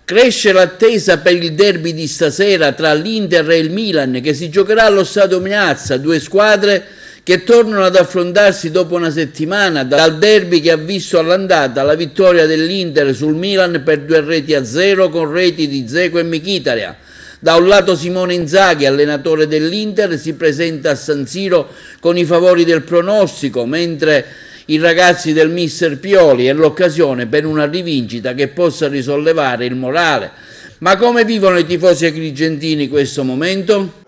Cresce l'attesa per il derby di stasera tra l'Inter e il Milan, che si giocherà allo Stadio Meazza, due squadre che tornano ad affrontarsi dopo una settimana dal derby che ha visto all'andata la vittoria dell'Inter sul Milan per 2-0 con reti di Dzeko e Mkhitaryan. Da un lato Simone Inzaghi, allenatore dell'Inter, si presenta a San Siro con i favori del pronostico, mentre i ragazzi del mister Pioli è l'occasione per una rivincita che possa risollevare il morale. Ma come vivono i tifosi agrigentini questo momento?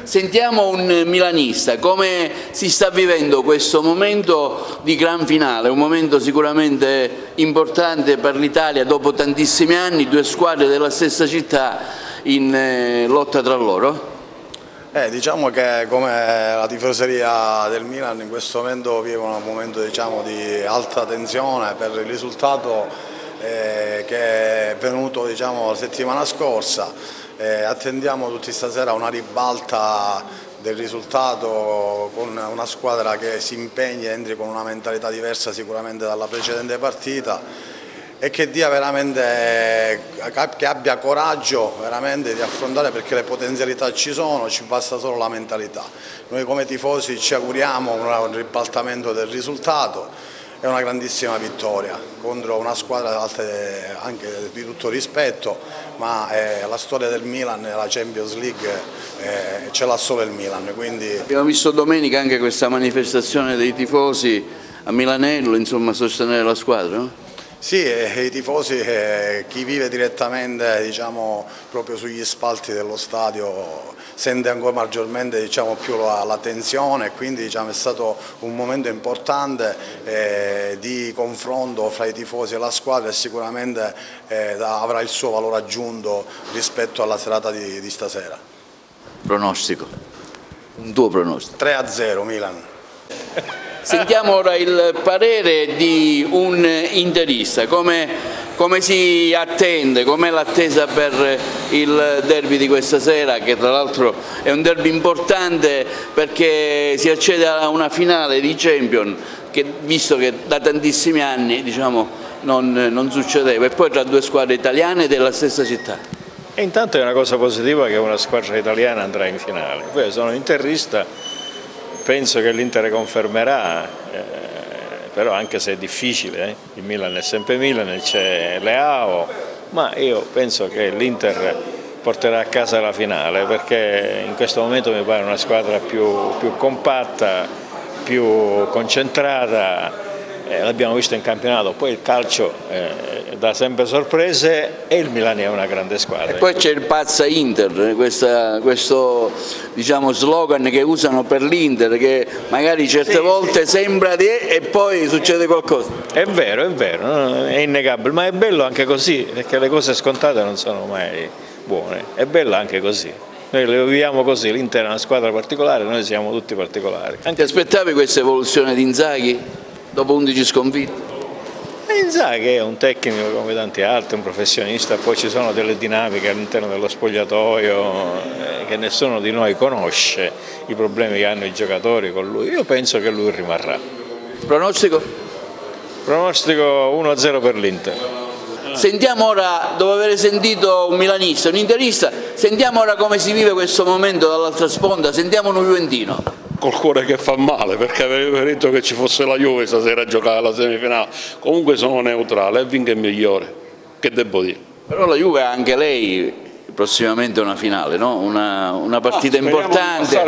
Sentiamo un milanista, come si sta vivendo questo momento di gran finale, un momento sicuramente importante per l'Italia dopo tantissimi anni, due squadre della stessa città in lotta tra loro? Diciamo che come la tifoseria del Milan in questo momento vive un momento di alta tensione per il risultato che è venuto la settimana scorsa. Attendiamo tutti stasera una ribalta del risultato con una squadra che si impegna e entri con una mentalità diversa sicuramente dalla precedente partita e che dia veramente, che abbia coraggio veramente di affrontare, perché le potenzialità ci sono, ci basta solo la mentalità. Noi come tifosi ci auguriamo un ribaltamento del risultato e una grandissima vittoria contro una squadra anche di tutto rispetto, ma la storia del Milan e la Champions League ce l'ha solo il Milan. Quindi... Abbiamo visto domenica anche questa manifestazione dei tifosi a Milanello, insomma, a sostenere la squadra, no? Sì, i tifosi, chi vive direttamente proprio sugli spalti dello stadio sente ancora maggiormente più la tensione, quindi è stato un momento importante di confronto fra i tifosi e la squadra e sicuramente avrà il suo valore aggiunto rispetto alla serata di stasera. Pronostico, un tuo pronostico? 3-0 Milan. Sentiamo ora il parere di un interista, come si attende, com'è l'attesa per il derby di questa sera, che tra l'altro è un derby importante perché si accede a una finale di Champions, visto che da tantissimi anni non succedeva, e poi tra due squadre italiane della stessa città. E intanto è una cosa positiva che una squadra italiana andrà in finale. Poi sono interista, penso che l'Inter confermerà, però anche se è difficile, il Milan è sempre Milan, c'è Leao, ma io penso che l'Inter porterà a casa la finale, perché in questo momento mi pare una squadra più compatta, più concentrata. L'abbiamo visto in campionato, poi il calcio dà sempre sorprese e il Milan è una grande squadra. E poi c'è il Pazza Inter, questo slogan che usano per l'Inter, che magari certe volte sembra e poi succede qualcosa. È vero, è innegabile, ma è bello anche così, perché le cose scontate non sono mai buone, è bello anche così. Noi le viviamo così, l'Inter è una squadra particolare, noi siamo tutti particolari. Ti aspettavi questa evoluzione di Inzaghi? Dopo 11 sconfitte? Inzaghi è un tecnico come tanti altri, un professionista, poi ci sono delle dinamiche all'interno dello spogliatoio che nessuno di noi conosce, i problemi che hanno i giocatori con lui. Io penso che lui rimarrà. Pronostico? Pronostico 1-0 per l'Inter. Sentiamo ora, dopo aver sentito un milanista, un interista, sentiamo ora come si vive questo momento dall'altra sponda, sentiamo un juventino. Col cuore che fa male, perché avevo detto che ci fosse la Juve stasera a giocare alla semifinale. Comunque sono neutrale e vinca il migliore, che devo dire. Però la Juve ha anche lei prossimamente una finale, no? Una partita importante.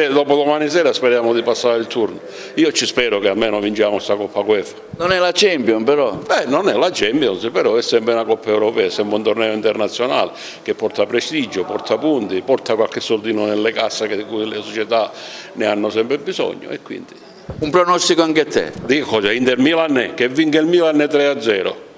Dopo domani sera speriamo di passare il turno. Io ci spero che almeno vinciamo questa Coppa UEFA. Non è la Champions però? Non è la Champions, però è sempre una Coppa Europea, è sempre un torneo internazionale che porta prestigio, porta punti, porta qualche soldino nelle casse di cui le società ne hanno sempre bisogno, e quindi... Un pronostico anche a te? Dico, Inter Milan, che vinca il Milan 3-0.